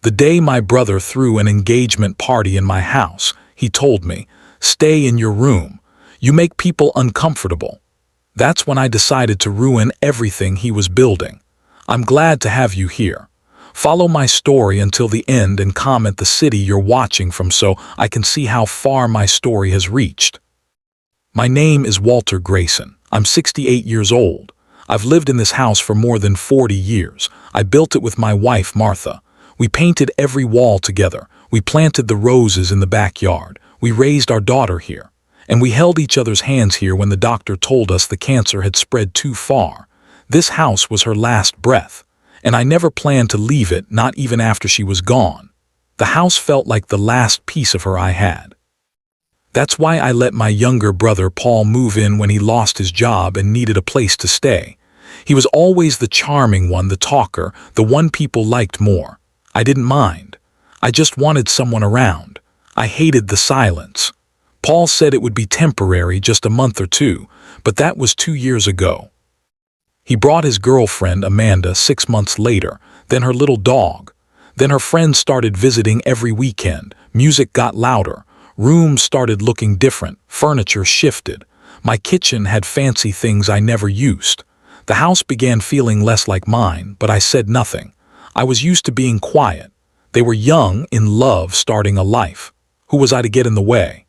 The day my brother threw an engagement party in my house, he told me, "Stay in your room. You make people uncomfortable." That's when I decided to ruin everything he was building. I'm glad to have you here. Follow my story until the end and comment the city you're watching from so I can see how far my story has reached. My name is Walter Grayson. I'm 68 years old. I've lived in this house for more than 40 years. I built it with my wife, Martha. We painted every wall together. We planted the roses in the backyard. We raised our daughter here. And we held each other's hands here when the doctor told us the cancer had spread too far. This house was her last breath. And I never planned to leave it, not even after she was gone. The house felt like the last piece of her I had. That's why I let my younger brother Paul move in when he lost his job and needed a place to stay. He was always the charming one, the talker, the one people liked more. I didn't mind. I just wanted someone around. I hated the silence. Paul said it would be temporary, just a month or two, but that was 2 years ago. He brought his girlfriend, Amanda, 6 months later, then her little dog. Then her friends started visiting every weekend. Music got louder. Rooms started looking different. Furniture shifted. My kitchen had fancy things I never used. The house began feeling less like mine, but I said nothing. I was used to being quiet. They were young, in love, starting a life. Who was I to get in the way?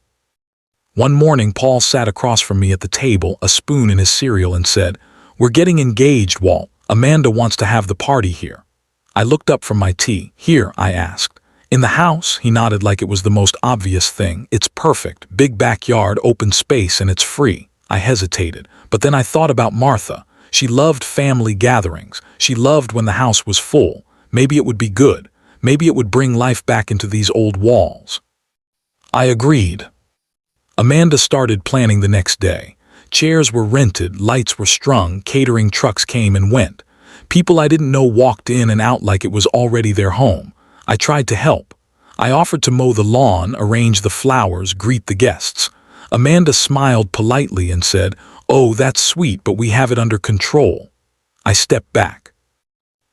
One morning, Paul sat across from me at the table, a spoon in his cereal, and said, "We're getting engaged, Walt. Amanda wants to have the party here." I looked up from my tea. "Here?" I asked. "In the house?" He nodded like it was the most obvious thing. "It's perfect. Big backyard, open space, and it's free." I hesitated, but then I thought about Martha. She loved family gatherings. She loved when the house was full. Maybe it would be good. Maybe it would bring life back into these old walls. I agreed. Amanda started planning the next day. Chairs were rented, lights were strung, catering trucks came and went. People I didn't know walked in and out like it was already their home. I tried to help. I offered to mow the lawn, arrange the flowers, greet the guests. Amanda smiled politely and said, "Oh, that's sweet, but we have it under control." I stepped back.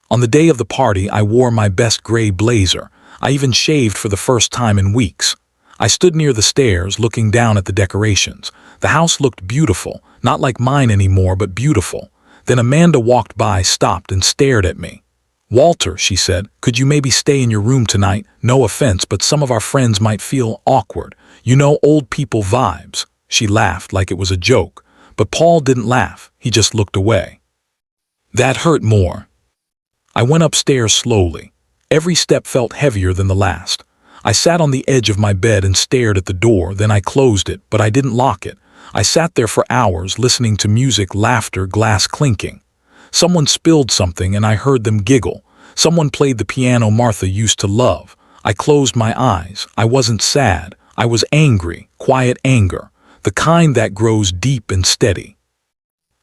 On the day of the party, I wore my best gray blazer. I even shaved for the first time in weeks. I stood near the stairs, looking down at the decorations. The house looked beautiful, not like mine anymore, but beautiful. Then Amanda walked by, stopped, and stared at me. "Walter," she said, "could you maybe stay in your room tonight? No offense, but some of our friends might feel awkward. You know, old people vibes." She laughed like it was a joke, but Paul didn't laugh. He just looked away. That hurt more. I went upstairs slowly. Every step felt heavier than the last. I sat on the edge of my bed and stared at the door, then I closed it, but I didn't lock it. I sat there for hours, listening to music, laughter, glass clinking. Someone spilled something and I heard them giggle. Someone played the piano Martha used to love. I closed my eyes. I wasn't sad. I was angry, quiet anger, the kind that grows deep and steady.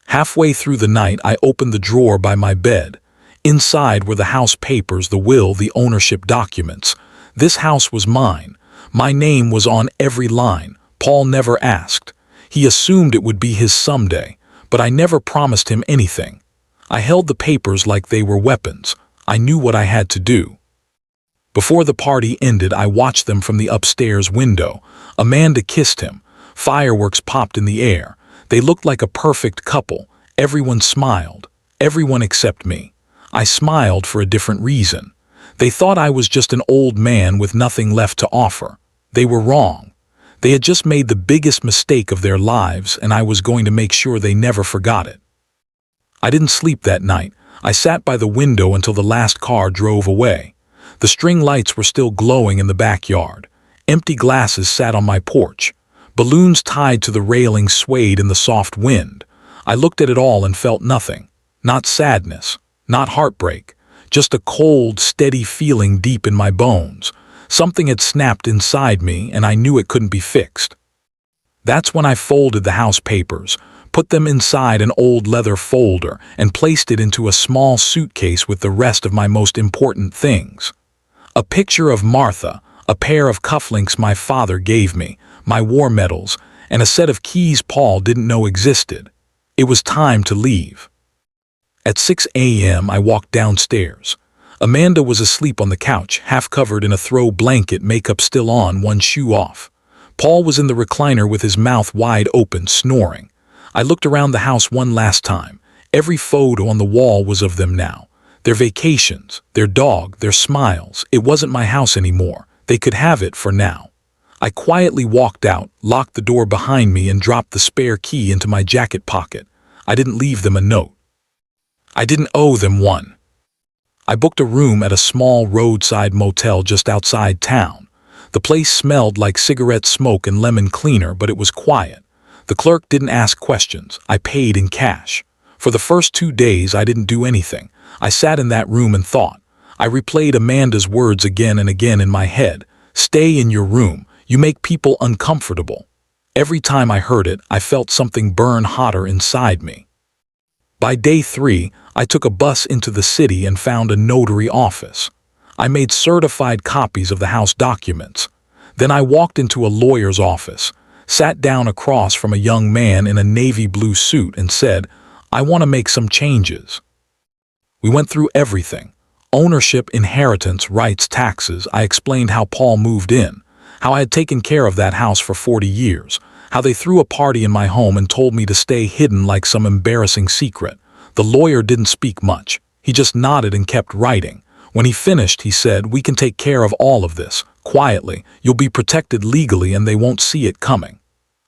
Halfway through the night, I opened the drawer by my bed. Inside were the house papers, the will, the ownership documents. This house was mine. My name was on every line. Paul never asked. He assumed it would be his someday, but I never promised him anything. I held the papers like they were weapons. I knew what I had to do. Before the party ended, I watched them from the upstairs window. Amanda kissed him. Fireworks popped in the air. They looked like a perfect couple. Everyone smiled. Everyone except me. I smiled for a different reason. They thought I was just an old man with nothing left to offer. They were wrong. They had just made the biggest mistake of their lives, and I was going to make sure they never forgot it. I didn't sleep that night. I sat by the window until the last car drove away. The string lights were still glowing in the backyard. Empty glasses sat on my porch. Balloons tied to the railing swayed in the soft wind. I looked at it all and felt nothing. Not sadness, not heartbreak. Just a cold, steady feeling deep in my bones. Something had snapped inside me, and I knew it couldn't be fixed. That's when I folded the house papers, put them inside an old leather folder, and placed it into a small suitcase with the rest of my most important things. A picture of Martha, a pair of cufflinks my father gave me, my war medals, and a set of keys Paul didn't know existed. It was time to leave. At 6 a.m. I walked downstairs. Amanda was asleep on the couch, half covered in a throw blanket, makeup still on, one shoe off. Paul was in the recliner with his mouth wide open, snoring. I looked around the house one last time. Every photo on the wall was of them now. Their vacations, their dog, their smiles. It wasn't my house anymore. They could have it for now. I quietly walked out, locked the door behind me, and dropped the spare key into my jacket pocket. I didn't leave them a note. I didn't owe them one. I booked a room at a small roadside motel just outside town. The place smelled like cigarette smoke and lemon cleaner, but it was quiet. The clerk didn't ask questions. I paid in cash. For the first 2 days, I didn't do anything. I sat in that room and thought. I replayed Amanda's words again and again in my head. Stay in your room. You make people uncomfortable. Every time I heard it, I felt something burn hotter inside me. By day 3, I took a bus into the city and found a notary office. I made certified copies of the house documents. Then I walked into a lawyer's office, sat down across from a young man in a navy blue suit and said, I want to make some changes. We went through everything. Ownership, inheritance, rights, taxes. I explained how Paul moved in, how I had taken care of that house for 40 years, how they threw a party in my home and told me to stay hidden like some embarrassing secret. The lawyer didn't speak much. He just nodded and kept writing. When he finished, he said, we can take care of all of this. Quietly, you'll be protected legally and they won't see it coming.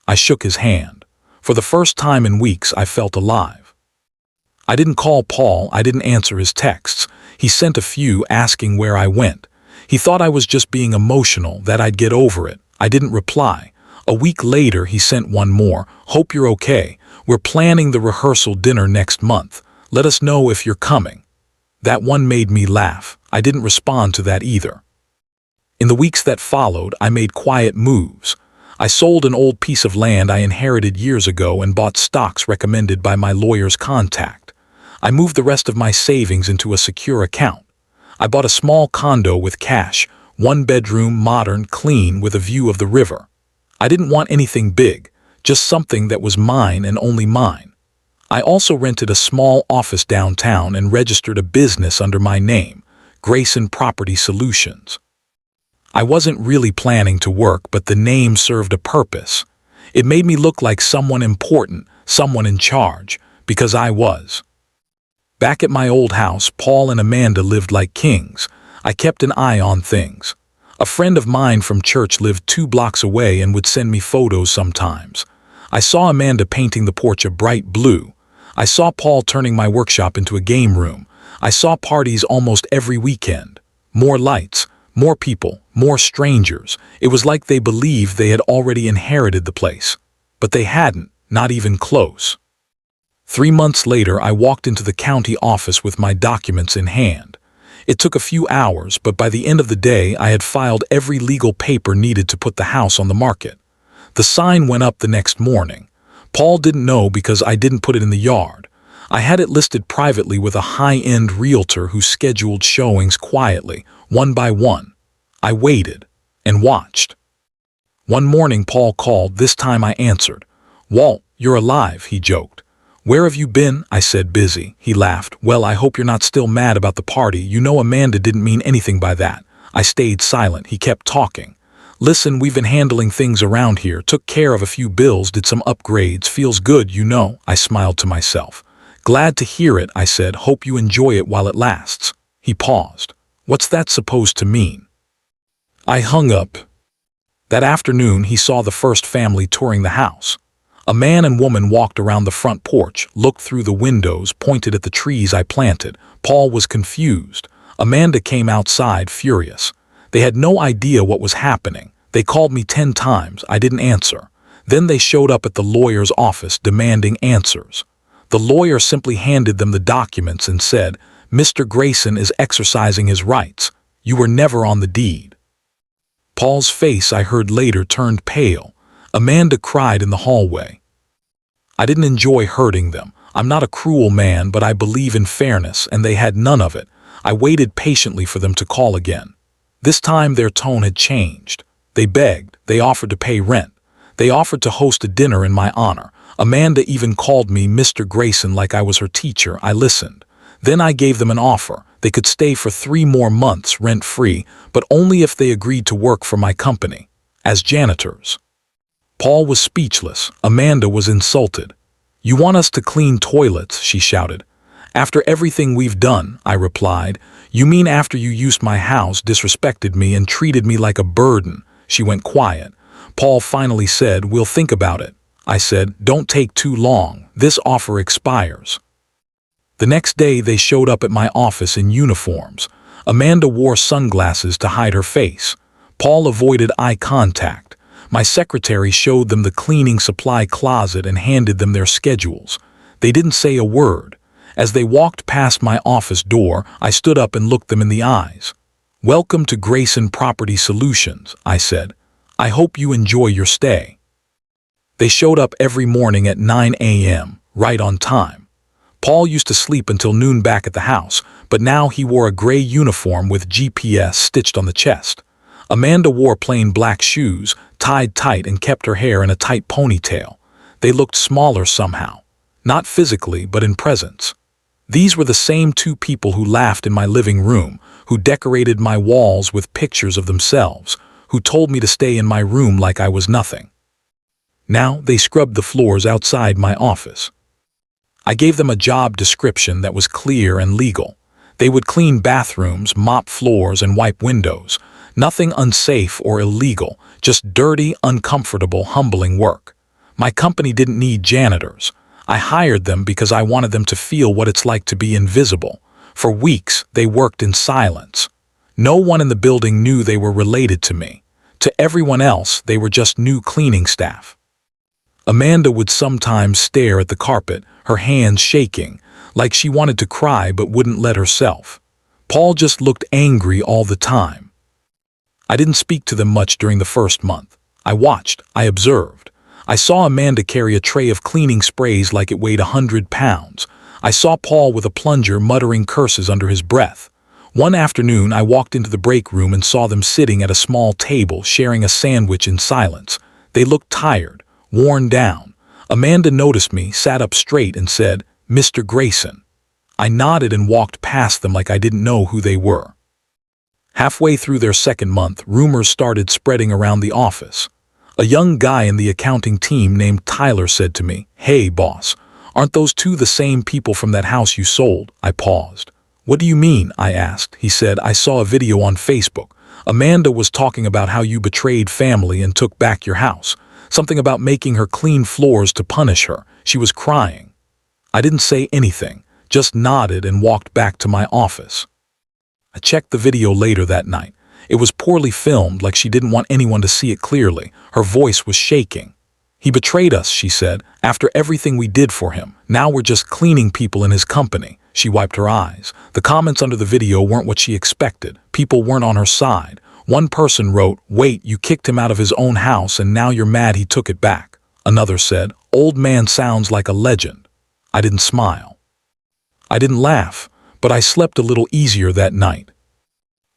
I shook his hand. For the first time in weeks, I felt alive. I didn't call Paul. I didn't answer his texts. He sent a few asking where I went. He thought I was just being emotional, that I'd get over it. I didn't reply. A week later, he sent one more. Hope you're okay. We're planning the rehearsal dinner next month. Let us know if you're coming. That one made me laugh. I didn't respond to that either. In the weeks that followed, I made quiet moves. I sold an old piece of land I inherited years ago and bought stocks recommended by my lawyer's contact. I moved the rest of my savings into a secure account. I bought a small condo with cash, 1 bedroom, modern, clean, with a view of the river. I didn't want anything big, just something that was mine and only mine. I also rented a small office downtown and registered a business under my name, Grayson Property Solutions. I wasn't really planning to work, but the name served a purpose. It made me look like someone important, someone in charge, because I was. Back at my old house, Paul and Amanda lived like kings. I kept an eye on things. A friend of mine from church lived 2 blocks away and would send me photos sometimes. I saw Amanda painting the porch a bright blue. I saw Paul turning my workshop into a game room. I saw parties almost every weekend. More lights, more people, more strangers. It was like they believed they had already inherited the place. But they hadn't, not even close. 3 months later, I walked into the county office with my documents in hand. It took a few hours, but by the end of the day, I had filed every legal paper needed to put the house on the market. The sign went up the next morning. Paul didn't know because I didn't put it in the yard. I had it listed privately with a high-end realtor who scheduled showings quietly, one by one. I waited and watched. One morning, Paul called. This time I answered. "Walt, you're alive," he joked. "Where have you been?" I said, "Busy." He laughed. "Well, I hope you're not still mad about the party. You know Amanda didn't mean anything by that." I stayed silent. He kept talking. "Listen, we've been handling things around here. Took care of a few bills, did some upgrades. Feels good, you know." I smiled to myself. "Glad to hear it," I said. "Hope you enjoy it while it lasts." He paused. "What's that supposed to mean?" I hung up. That afternoon, he saw the first family touring the house. A man and woman walked around the front porch, looked through the windows, pointed at the trees I planted. Paul was confused. Amanda came outside, furious. They had no idea what was happening. They called me 10 times. I didn't answer. Then they showed up at the lawyer's office, demanding answers. The lawyer simply handed them the documents and said, "Mr. Grayson is exercising his rights. You were never on the deed." Paul's face, I heard later, turned pale. Amanda cried in the hallway. I didn't enjoy hurting them. I'm not a cruel man, but I believe in fairness, and they had none of it. I waited patiently for them to call again. This time their tone had changed. They begged. They offered to pay rent. They offered to host a dinner in my honor. Amanda even called me Mr. Grayson like I was her teacher. I listened. Then I gave them an offer. They could stay for 3 more months rent-free, but only if they agreed to work for my company, as janitors. Paul was speechless. Amanda was insulted. "You want us to clean toilets?" she shouted. "After everything we've done," I replied. "You mean after you used my house, disrespected me, and treated me like a burden?" She went quiet. Paul finally said, "We'll think about it." I said, "Don't take too long. This offer expires." The next day they showed up at my office in uniforms. Amanda wore sunglasses to hide her face. Paul avoided eye contact. My secretary showed them the cleaning supply closet and handed them their schedules. They didn't say a word. As they walked past my office door, I stood up and looked them in the eyes. "Welcome to Grayson Property Solutions," I said. "I hope you enjoy your stay." They showed up every morning at 9 a.m., right on time. Paul used to sleep until noon back at the house, but now he wore a gray uniform with GPS stitched on the chest. Amanda wore plain black shoes, tied tight, and kept her hair in a tight ponytail. They looked smaller somehow. Not physically, but in presence. These were the same 2 people who laughed in my living room, who decorated my walls with pictures of themselves, who told me to stay in my room like I was nothing. Now they scrubbed the floors outside my office. I gave them a job description that was clear and legal. They would clean bathrooms, mop floors, and wipe windows. Nothing unsafe or illegal, just dirty, uncomfortable, humbling work. My company didn't need janitors. I hired them because I wanted them to feel what it's like to be invisible. For weeks, they worked in silence. No one in the building knew they were related to me. To everyone else, they were just new cleaning staff. Amanda would sometimes stare at the carpet, her hands shaking, like she wanted to cry but wouldn't let herself. Paul just looked angry all the time. I didn't speak to them much during the first month. I watched, I observed. I saw Amanda carry a tray of cleaning sprays like it weighed 100 pounds. I saw Paul with a plunger muttering curses under his breath. One afternoon, I walked into the break room and saw them sitting at a small table sharing a sandwich in silence. They looked tired, worn down. Amanda noticed me, sat up straight, and said, "Mr. Grayson." I nodded and walked past them like I didn't know who they were. Halfway through their second month, rumors started spreading around the office. A young guy in the accounting team named Tyler said to me, "Hey, boss, aren't those 2 the same people from that house you sold?" I paused. "What do you mean?" I asked. He said, "I saw a video on Facebook. Amanda was talking about how you betrayed family and took back your house. Something about making her clean floors to punish her. She was crying." I didn't say anything, just nodded and walked back to my office. I checked the video later that night. It was poorly filmed, like she didn't want anyone to see it clearly. Her voice was shaking. "He betrayed us," she said, "after everything we did for him. Now we're just cleaning people in his company." She wiped her eyes. The comments under the video weren't what she expected. People weren't on her side. One person wrote, "Wait, you kicked him out of his own house and now you're mad he took it back." Another said, "Old man sounds like a legend." I didn't smile. I didn't laugh, but I slept a little easier that night.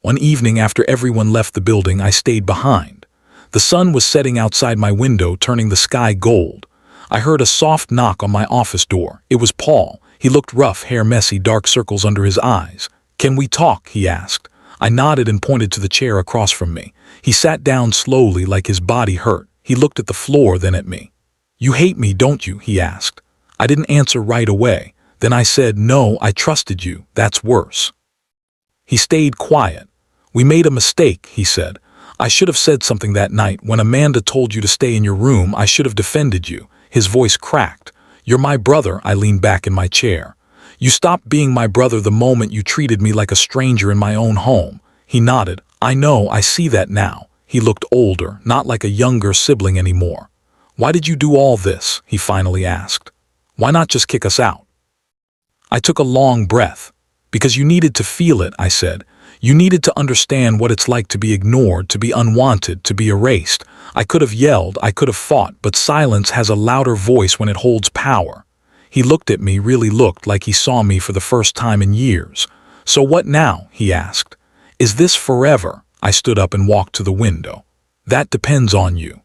One evening after everyone left the building, I stayed behind. The sun was setting outside my window, turning the sky gold. I heard a soft knock on my office door. It was Paul. He looked rough, hair messy, dark circles under his eyes. "Can we talk?" he asked. I nodded and pointed to the chair across from me. He sat down slowly, like his body hurt. He looked at the floor, then at me. "You hate me, don't you?" he asked. I didn't answer right away. Then I said, "No, I trusted you. That's worse." He stayed quiet. "We made a mistake," he said. "I should have said something that night. When Amanda told you to stay in your room, I should have defended you." His voice cracked. "You're my brother." I leaned back in my chair. "You stopped being my brother the moment you treated me like a stranger in my own home." He nodded. "I know, I see that now." He looked older, not like a younger sibling anymore. "Why did you do all this?" he finally asked. "Why not just kick us out?" I took a long breath. "Because you needed to feel it," I said. "You needed to understand what it's like to be ignored, to be unwanted, to be erased. I could have yelled, I could have fought, but silence has a louder voice when it holds power." He looked at me, really looked like he saw me for the first time in years. "So what now?" he asked. "Is this forever?" I stood up and walked to the window. "That depends on you."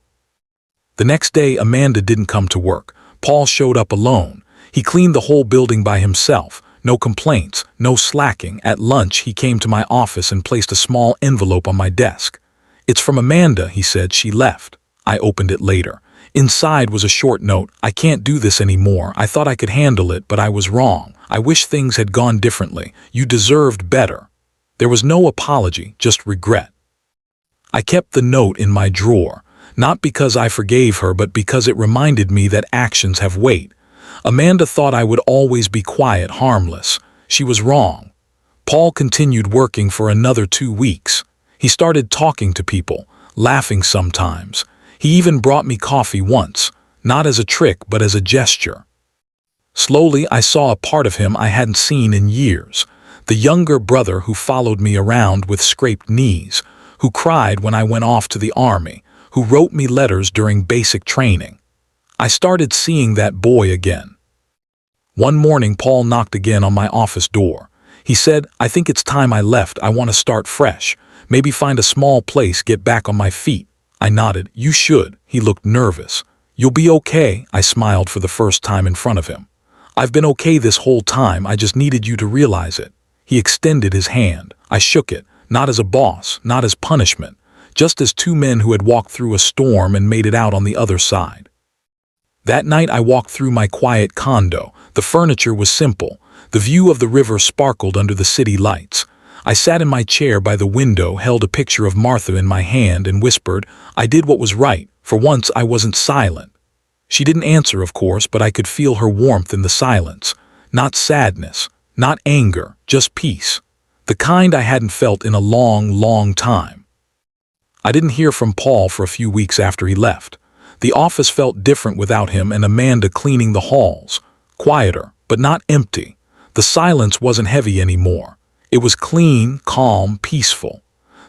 The next day, Amanda didn't come to work. Paul showed up alone. He cleaned the whole building by himself, No complaints, no slacking. At lunch, he came to my office and placed a small envelope on my desk. "It's from Amanda," he said. "She left." I opened it later. Inside was a short note. "I can't do this anymore. I thought I could handle it, but I was wrong. I wish things had gone differently. You deserved better." There was no apology, just regret. I kept the note in my drawer, not because I forgave her, but because it reminded me that actions have weight. Amanda thought I would always be quiet, harmless. She was wrong. Paul continued working for another 2 weeks. He started talking to people, laughing sometimes. He even brought me coffee once, not as a trick but as a gesture. Slowly, I saw a part of him I hadn't seen in years. The younger brother who followed me around with scraped knees, who cried when I went off to the army, who wrote me letters during basic training. I started seeing that boy again. One morning, Paul knocked again on my office door. He said, "I think it's time I left. I want to start fresh. Maybe find a small place, get back on my feet." I nodded. "You should." He looked nervous. "You'll be okay." I smiled for the first time in front of him. "I've been okay this whole time. I just needed you to realize it." He extended his hand. I shook it, not as a boss, not as punishment, just as two men who had walked through a storm and made it out on the other side. That night I walked through my quiet condo. The furniture was simple. The view of the river sparkled under the city lights. I sat in my chair by the window, held a picture of Martha in my hand, and whispered, "I did what was right. For once I wasn't silent." She didn't answer, of course, but I could feel her warmth in the silence. Not sadness, not anger, just peace. The kind I hadn't felt in a long, long time. I didn't hear from Paul for a few weeks after he left. The office felt different without him and Amanda cleaning the halls. Quieter, but not empty. The silence wasn't heavy anymore. It was clean, calm, peaceful.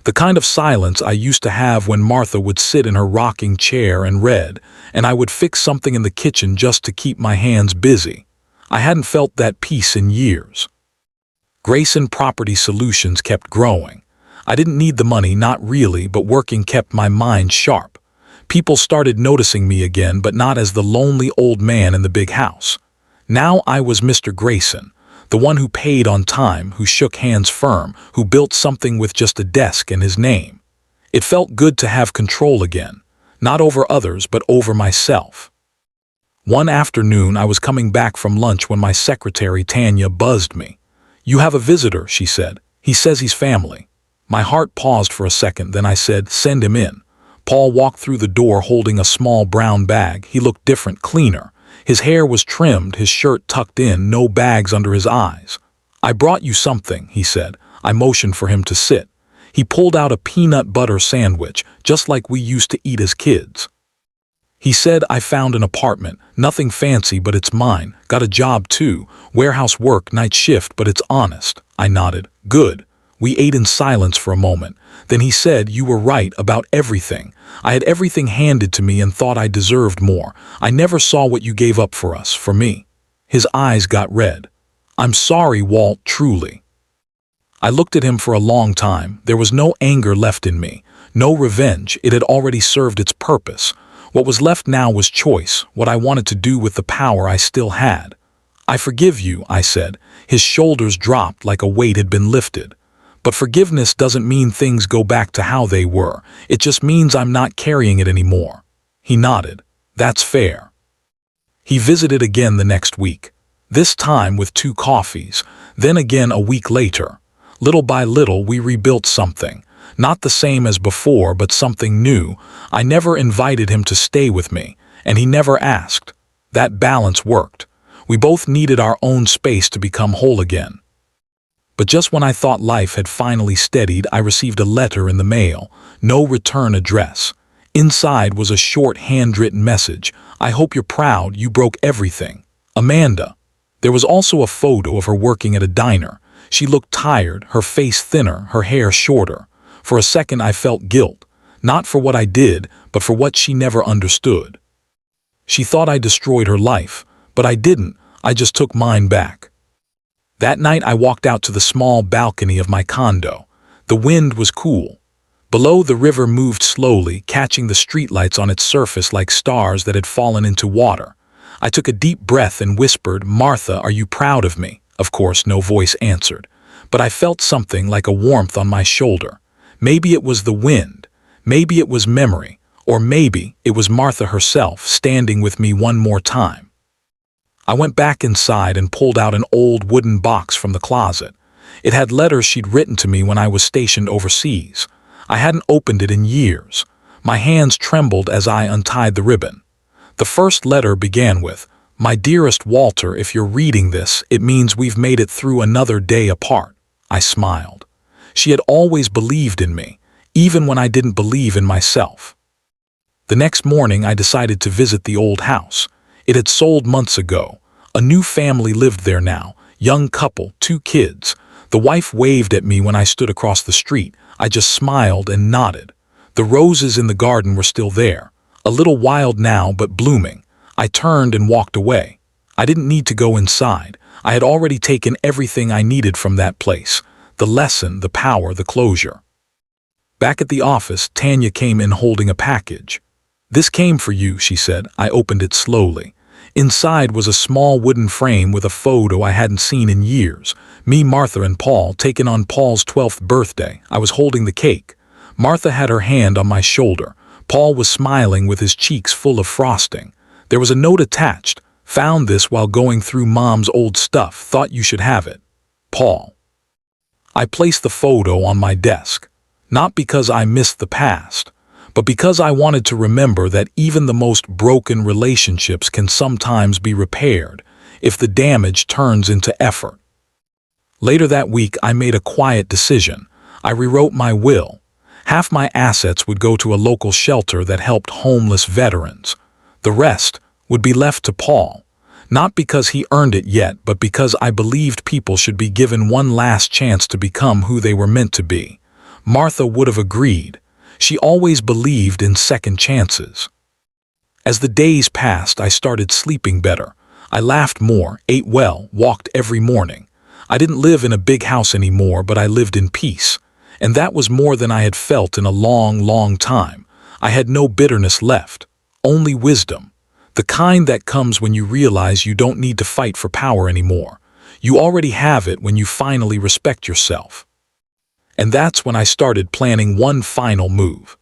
The kind of silence I used to have when Martha would sit in her rocking chair and read, and I would fix something in the kitchen just to keep my hands busy. I hadn't felt that peace in years. Grayson Property Solutions kept growing. I didn't need the money, not really, but working kept my mind sharp. People started noticing me again, but not as the lonely old man in the big house. Now I was Mr. Grayson, the one who paid on time, who shook hands firm, who built something with just a desk and his name. It felt good to have control again, not over others, but over myself. One afternoon, I was coming back from lunch when my secretary, Tanya, buzzed me. "You have a visitor," she said. "He says he's family." My heart paused for a second, then I said, "Send him in." Paul walked through the door holding a small brown bag. He looked different, cleaner. His hair was trimmed, his shirt tucked in, no bags under his eyes. "I brought you something," he said. I motioned for him to sit. He pulled out a peanut butter sandwich, just like we used to eat as kids. He said, "I found an apartment, nothing fancy, but it's mine. Got a job too, warehouse work, night shift, but it's honest." I nodded. "Good." We ate in silence for a moment. Then he said, "You were right about everything. I had everything handed to me and thought I deserved more. I never saw what you gave up for us, for me." His eyes got red. "I'm sorry, Walt, truly." I looked at him for a long time. There was no anger left in me, no revenge. It had already served its purpose. What was left now was choice, what I wanted to do with the power I still had. "I forgive you," I said. His shoulders dropped like a weight had been lifted. "But forgiveness doesn't mean things go back to how they were. It just means I'm not carrying it anymore." He nodded. "That's fair." He visited again the next week, this time with 2 coffees, then again a week later. Little by little, we rebuilt something. Not the same as before, but something new. I never invited him to stay with me, and he never asked. That balance worked. We both needed our own space to become whole again. But just when I thought life had finally steadied, I received a letter in the mail. No return address. Inside was a short handwritten message. "I hope you're proud. You broke everything. Amanda." There was also a photo of her working at a diner. She looked tired, her face thinner, her hair shorter. For a second I felt guilt, not for what I did, but for what she never understood. She thought I destroyed her life, but I didn't. I just took mine back. That night I walked out to the small balcony of my condo. The wind was cool. Below, the river moved slowly, catching the streetlights on its surface like stars that had fallen into water. I took a deep breath and whispered, "Martha, are you proud of me?" Of course, no voice answered, but I felt something like a warmth on my shoulder. Maybe it was the wind, maybe it was memory, or maybe it was Martha herself standing with me one more time. I went back inside and pulled out an old wooden box from the closet. It had letters she'd written to me when I was stationed overseas. I hadn't opened it in years. My hands trembled as I untied the ribbon. The first letter began with, "My dearest Walter, if you're reading this, it means we've made it through another day apart." I smiled. She had always believed in me, even when I didn't believe in myself. The next morning I decided to visit the old house. It had sold months ago. A new family lived there now, young couple, 2 kids. The wife waved at me when I stood across the street. I just smiled and nodded. The roses in the garden were still there, a little wild now but blooming. I turned and walked away. I didn't need to go inside. I had already taken everything I needed from that place. The lesson, the power, the closure. Back at the office, Tanya came in holding a package. "This came for you," she said. I opened it slowly. Inside was a small wooden frame with a photo I hadn't seen in years. Me, Martha, and Paul, taken on Paul's 12th birthday. I was holding the cake. Martha had her hand on my shoulder. Paul was smiling with his cheeks full of frosting. There was a note attached. "Found this while going through Mom's old stuff. Thought you should have it. Paul." I placed the photo on my desk. Not because I missed the past, but because I wanted to remember that even the most broken relationships can sometimes be repaired if the damage turns into effort. Later that week, I made a quiet decision. I rewrote my will. Half my assets would go to a local shelter that helped homeless veterans. The rest would be left to Paul, not because he earned it yet, but because I believed people should be given one last chance to become who they were meant to be. Martha would have agreed. She always believed in second chances. As the days passed, I started sleeping better. I laughed more, ate well, walked every morning. I didn't live in a big house anymore, but I lived in peace. And that was more than I had felt in a long, long time. I had no bitterness left, only wisdom. The kind that comes when you realize you don't need to fight for power anymore. You already have it when you finally respect yourself. And that's when I started planning one final move.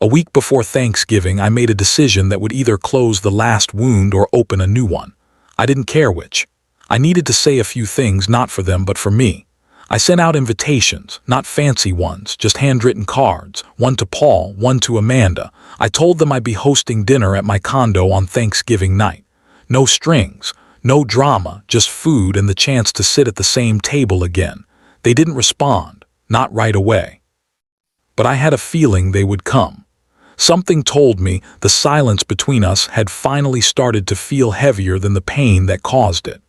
A week before Thanksgiving, I made a decision that would either close the last wound or open a new one. I didn't care which. I needed to say a few things, not for them, but for me. I sent out invitations, not fancy ones, just handwritten cards, one to Paul, one to Amanda. I told them I'd be hosting dinner at my condo on Thanksgiving night. No strings, no drama, just food and the chance to sit at the same table again. They didn't respond. Not right away. But I had a feeling they would come. Something told me the silence between us had finally started to feel heavier than the pain that caused it.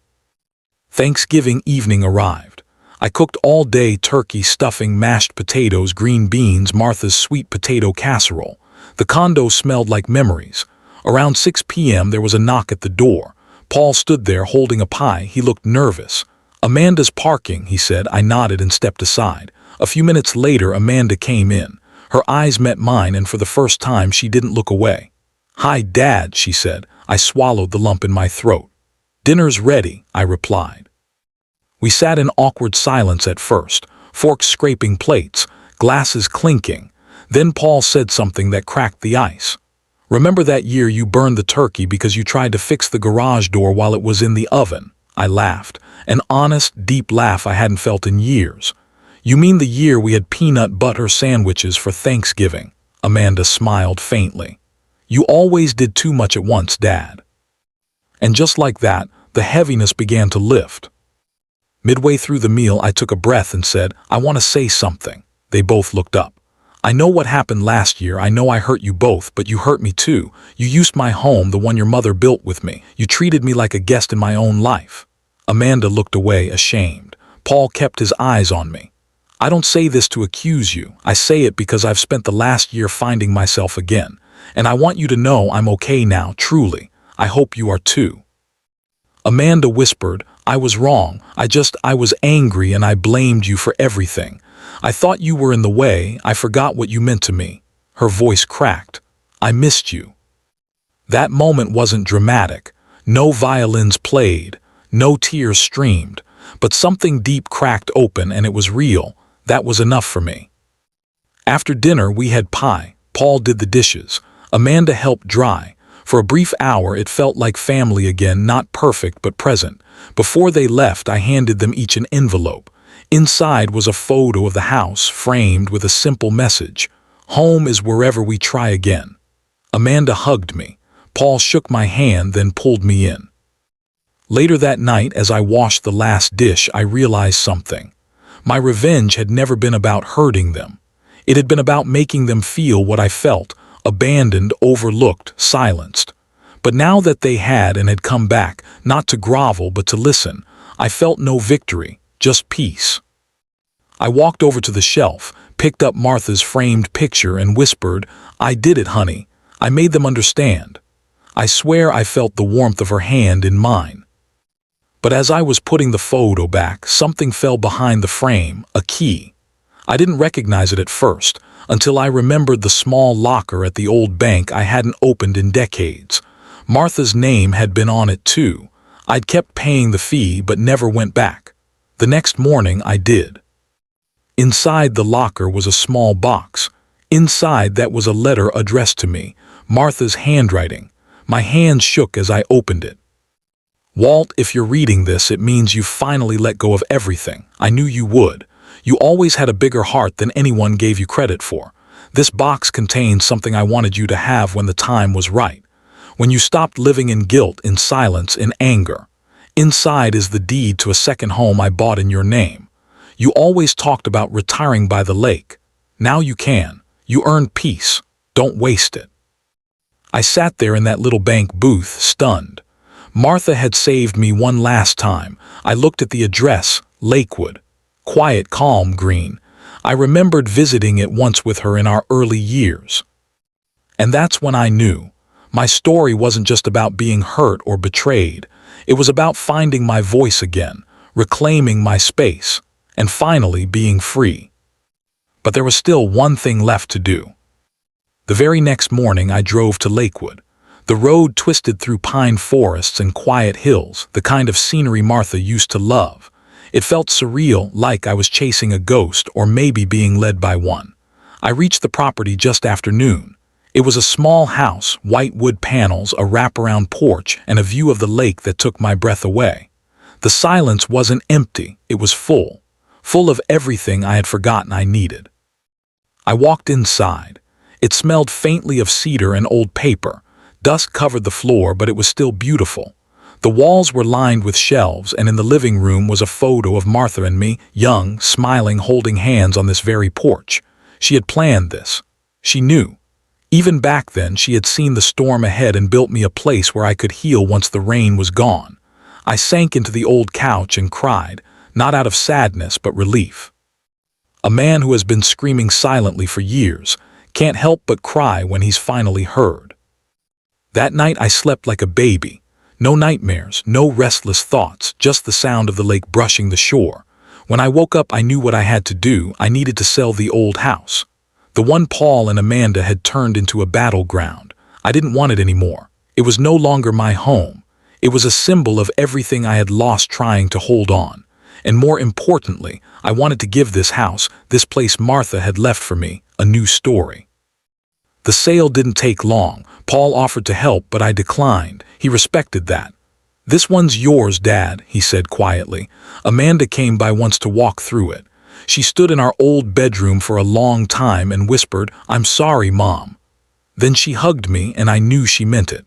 Thanksgiving evening arrived. I cooked all day: turkey, stuffing, mashed potatoes, green beans, Martha's sweet potato casserole. The condo smelled like memories. Around 6 p.m. there was a knock at the door. Paul stood there holding a pie. He looked nervous. "Amanda's parking," he said. I nodded and stepped aside. A few minutes later, Amanda came in. Her eyes met mine, and for the first time, she didn't look away. "Hi, Dad," she said. I swallowed the lump in my throat. "Dinner's ready," I replied. We sat in awkward silence at first, forks scraping plates, glasses clinking. Then Paul said something that cracked the ice. "Remember that year you burned the turkey because you tried to fix the garage door while it was in the oven?" I laughed, an honest, deep laugh I hadn't felt in years. "You mean the year we had peanut butter sandwiches for Thanksgiving?" Amanda smiled faintly. "You always did too much at once, Dad." And just like that, the heaviness began to lift. Midway through the meal, I took a breath and said, "I want to say something." They both looked up. "I know what happened last year. I know I hurt you both, but you hurt me too. You used my home, the one your mother built with me. You treated me like a guest in my own life." Amanda looked away, ashamed. Paul kept his eyes on me. "I don't say this to accuse you. I say it because I've spent the last year finding myself again. And I want you to know I'm okay now, truly. I hope you are too." Amanda whispered, "I was wrong. I was angry and I blamed you for everything. I thought you were in the way. I forgot what you meant to me." Her voice cracked. "I missed you." That moment wasn't dramatic. No violins played. No tears streamed. But something deep cracked open and it was real. That was enough for me. After dinner, we had pie. Paul did the dishes. Amanda helped dry. For a brief hour, it felt like family again, not perfect but present. Before they left, I handed them each an envelope. Inside was a photo of the house, framed with a simple message: "Home is wherever we try again." Amanda hugged me. Paul shook my hand, then pulled me in. Later that night, as I washed the last dish, I realized something. My revenge had never been about hurting them. It had been about making them feel what I felt: abandoned, overlooked, silenced. But now that they had and had come back, not to grovel but to listen, I felt no victory, just peace. I walked over to the shelf, picked up Martha's framed picture and whispered, "I did it, honey. I made them understand." I swear I felt the warmth of her hand in mine. But as I was putting the photo back, something fell behind the frame, a key. I didn't recognize it at first, until I remembered the small locker at the old bank I hadn't opened in decades. Martha's name had been on it too. I'd kept paying the fee but never went back. The next morning I did. Inside the locker was a small box. Inside that was a letter addressed to me, Martha's handwriting. My hands shook as I opened it. "Walt, if you're reading this, it means you finally let go of everything. I knew you would. You always had a bigger heart than anyone gave you credit for. This box contains something I wanted you to have when the time was right. When you stopped living in guilt, in silence, in anger. Inside is the deed to a second home I bought in your name. You always talked about retiring by the lake. Now you can. You earned peace. Don't waste it." I sat there in that little bank booth, stunned. Martha had saved me one last time. I looked at the address, Lakewood. Quiet, calm, green. I remembered visiting it once with her in our early years. And that's when I knew. My story wasn't just about being hurt or betrayed. It was about finding my voice again, reclaiming my space, and finally being free. But there was still one thing left to do. The very next morning I drove to Lakewood. The road twisted through pine forests and quiet hills, the kind of scenery Martha used to love. It felt surreal, like I was chasing a ghost or maybe being led by one. I reached the property just after noon. It was a small house, white wood panels, a wraparound porch, and a view of the lake that took my breath away. The silence wasn't empty, it was full. Full of everything I had forgotten I needed. I walked inside. It smelled faintly of cedar and old paper. Dust covered the floor, but it was still beautiful. The walls were lined with shelves, and in the living room was a photo of Martha and me, young, smiling, holding hands on this very porch. She had planned this. She knew. Even back then, she had seen the storm ahead and built me a place where I could heal once the rain was gone. I sank into the old couch and cried, not out of sadness but relief. A man who has been screaming silently for years can't help but cry when he's finally heard. That night I slept like a baby. No nightmares, no restless thoughts, just the sound of the lake brushing the shore. When I woke up, I knew what I had to do. I needed to sell the old house. The one Paul and Amanda had turned into a battleground. I didn't want it anymore. It was no longer my home. It was a symbol of everything I had lost trying to hold on. And more importantly, I wanted to give this house, this place Martha had left for me, a new story. The sale didn't take long. Paul offered to help, but I declined. He respected that. "This one's yours, Dad," he said quietly. Amanda came by once to walk through it. She stood in our old bedroom for a long time and whispered, "I'm sorry, Mom." Then she hugged me, and I knew she meant it.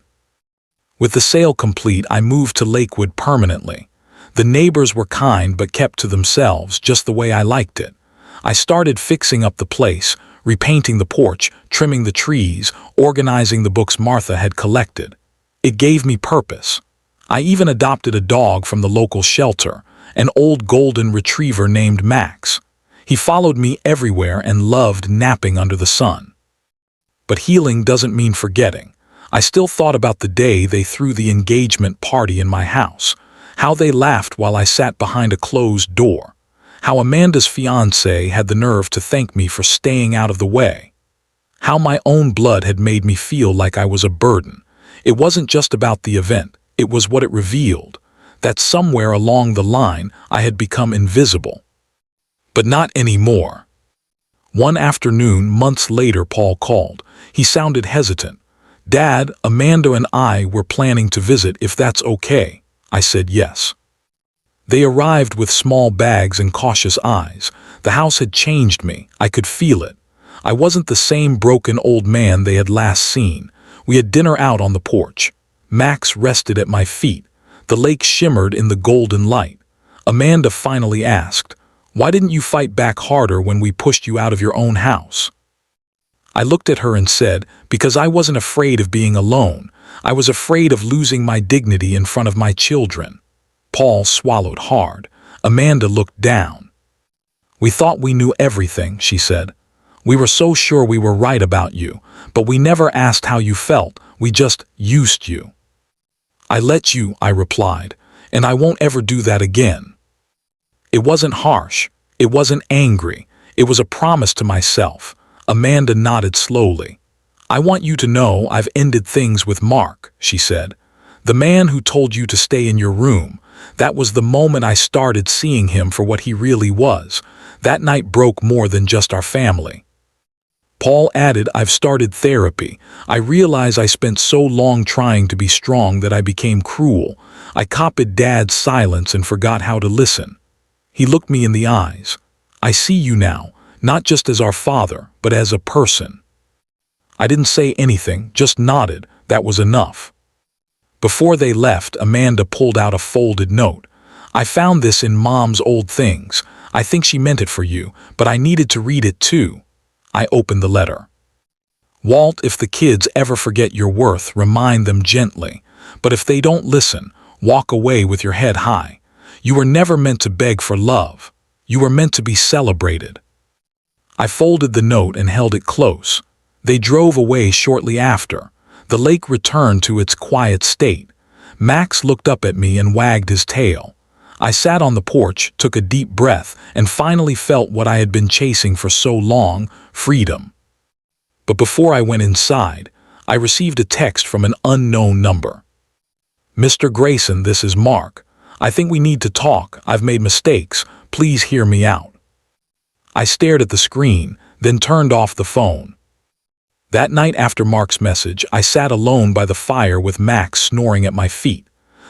With the sale complete, I moved to Lakewood permanently. The neighbors were kind but kept to themselves, just the way I liked it. I started fixing up the place, repainting the porch, trimming the trees, organizing the books Martha had collected. It gave me purpose. I even adopted a dog from the local shelter, an old golden retriever named Max. He followed me everywhere and loved napping under the sun. But healing doesn't mean forgetting. I still thought about the day they threw the engagement party in my house, how they laughed while I sat behind a closed door, how Amanda's fiancé had the nerve to thank me for staying out of the way, how my own blood had made me feel like I was a burden. It wasn't just about the event, it was what it revealed. that somewhere along the line I had become invisible. But not anymore. One afternoon, months later, Paul called. He sounded hesitant. "Dad, Amanda and I were planning to visit, if that's okay." I said yes. They arrived with small bags and cautious eyes. The house had changed me. I could feel it. I wasn't the same broken old man they had last seen. We had dinner out on the porch. Max rested at my feet. The lake shimmered in the golden light. Amanda finally asked, "Why didn't you fight back harder when we pushed you out of your own house?" I looked at her and said, "Because I wasn't afraid of being alone. I was afraid of losing my dignity in front of my children." Paul swallowed hard. Amanda looked down. "We thought we knew everything," she said. "We were so sure we were right about you, but we never asked how you felt. We just used you." "I let you," I replied, "and I won't ever do that again." It wasn't harsh. It wasn't angry. It was a promise to myself. Amanda nodded slowly. "I want you to know I've ended things with Mark," she said. "The man who told you to stay in your room. That was the moment I started seeing him for what he really was. That night broke more than just our family." Paul added, "I've started therapy. I realize I spent so long trying to be strong that I became cruel. I copied Dad's silence and forgot how to listen." He looked me in the eyes. "I see you now, not just as our father, but as a person." I didn't say anything, just nodded. That was enough. Before they left, Amanda pulled out a folded note. "I found this in Mom's old things. I think she meant it for you, but I needed to read it too." I opened the letter. "Walt, if the kids ever forget your worth, remind them gently. But if they don't listen, walk away with your head high. You were never meant to beg for love. You were meant to be celebrated." I folded the note and held it close. They drove away shortly after. The lake returned to its quiet state. Max looked up at me and wagged his tail. I sat on the porch, took a deep breath, and finally felt what I had been chasing for so long: freedom. But before I went inside, I received a text from an unknown number. "Mr. Grayson, this is Mark. I think we need to talk. I've made mistakes. Please hear me out." I stared at the screen, then turned off the phone. That night after Mark's message, I sat alone by the fire with Max snoring at my feet.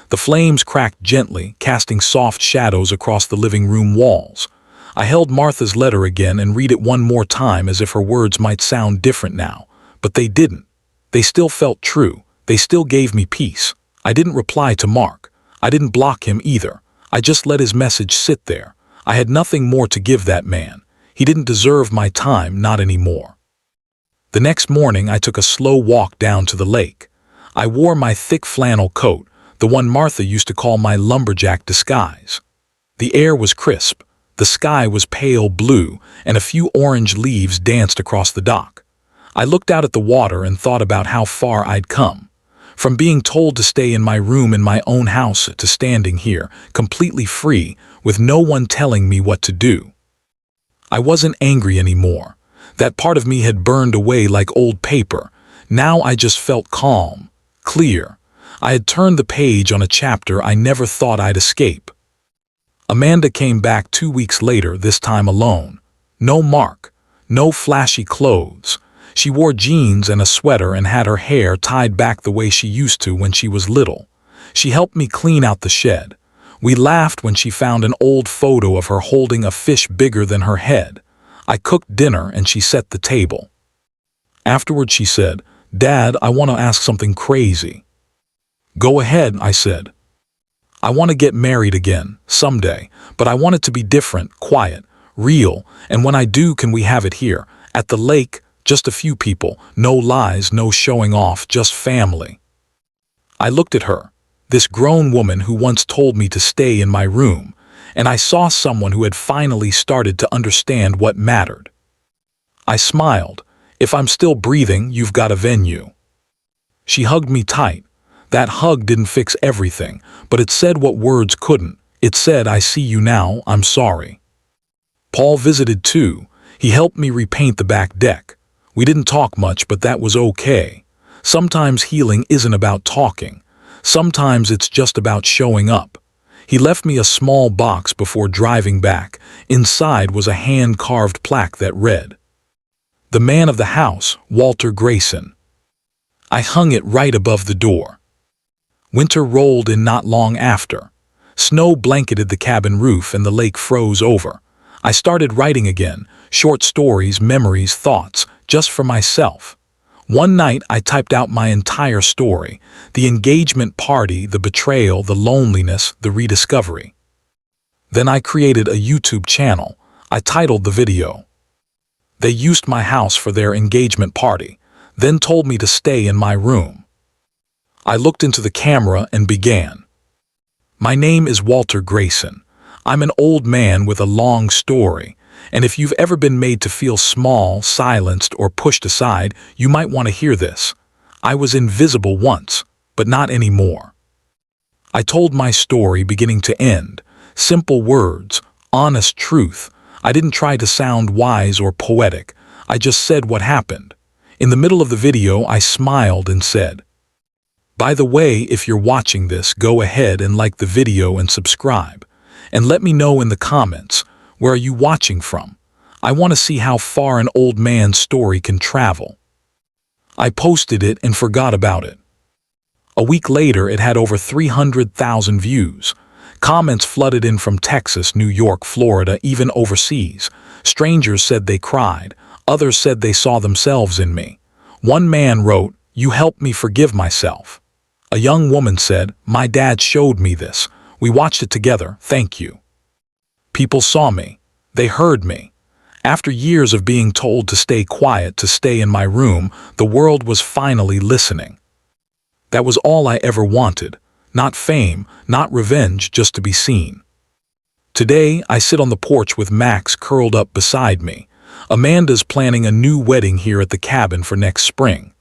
The flames cracked gently, casting soft shadows across the living room walls. I held Martha's letter again and read it one more time, as if her words might sound different now. But they didn't. They still felt true. They still gave me peace. I didn't reply to Mark. I didn't block him either. I just let his message sit there. I had nothing more to give that man. He didn't deserve my time, not anymore. The next morning, I took a slow walk down to the lake. I wore my thick flannel coat, the one Martha used to call my lumberjack disguise. The air was crisp, the sky was pale blue, and a few orange leaves danced across the dock. I looked out at the water and thought about how far I'd come. From being told to stay in my room in my own house to standing here, completely free, with no one telling me what to do. I wasn't angry anymore. That part of me had burned away like old paper. Now I just felt calm, clear. I had turned the page on a chapter I never thought I'd escape. Amanda came back 2 weeks later, this time alone. No Mark, no flashy clothes. She wore jeans and a sweater and had her hair tied back the way she used to when she was little. She helped me clean out the shed. We laughed when she found an old photo of her holding a fish bigger than her head. I cooked dinner and she set the table. Afterward she said, "Dad, I want to ask something crazy." "Go ahead," I said. "I want to get married again, someday, but I want it to be different, quiet, real, and when I do, can we have it here, at the lake, just a few people, no lies, no showing off, just family." I looked at her, this grown woman who once told me to stay in my room, and I saw someone who had finally started to understand what mattered. I smiled. "If I'm still breathing, you've got a venue." She hugged me tight. That hug didn't fix everything, but it said what words couldn't. It said, "I see you now, I'm sorry." Paul visited too. He helped me repaint the back deck. We didn't talk much, but that was okay. Sometimes healing isn't about talking. Sometimes it's just about showing up. He left me a small box before driving back. Inside was a hand-carved plaque that read, "The man of the house, Walter Grayson." I hung it right above the door. Winter rolled in not long after. Snow blanketed the cabin roof and the lake froze over. I started writing again, short stories, memories, thoughts, just for myself. One night I typed out my entire story, the engagement party, the betrayal, the loneliness, the rediscovery. Then I created a YouTube channel. I titled the video, "They used my house for their engagement party, then told me to stay in my room." I looked into the camera and began. My name is Walter Grayson. I'm an old man with a long story, and if you've ever been made to feel small, silenced, or pushed aside, you might want to hear this. I was invisible once, but not anymore. I told my story beginning to end, simple words, honest truth. I didn't try to sound wise or poetic. I just said what happened. In the middle of the video, I smiled and said, "By the way, if you're watching this, go ahead and like the video and subscribe. And let me know in the comments, where are you watching from? I want to see how far an old man's story can travel." I posted it and forgot about it. A week later, it had over 300,000 views. Comments flooded in from Texas, New York, Florida, even overseas. Strangers said they cried. Others said they saw themselves in me. One man wrote, "You helped me forgive myself." A young woman said, "My dad showed me this. We watched it together. Thank you." People saw me. They heard me. After years of being told to stay quiet, to stay in my room, the world was finally listening. That was all I ever wanted. Not fame, not revenge, just to be seen. Today, I sit on the porch with Max curled up beside me. Amanda's planning a new wedding here at the cabin for next spring.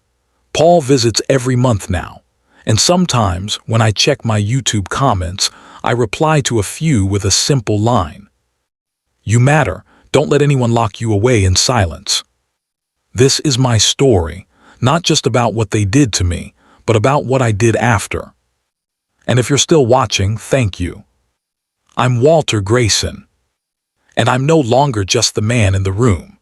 Paul visits every month now. And sometimes, when I check my YouTube comments, I reply to a few with a simple line. "You matter. Don't let anyone lock you away in silence." This is my story, not just about what they did to me, but about what I did after. And if you're still watching, thank you. I'm Walter Grayson. And I'm no longer just the man in the room.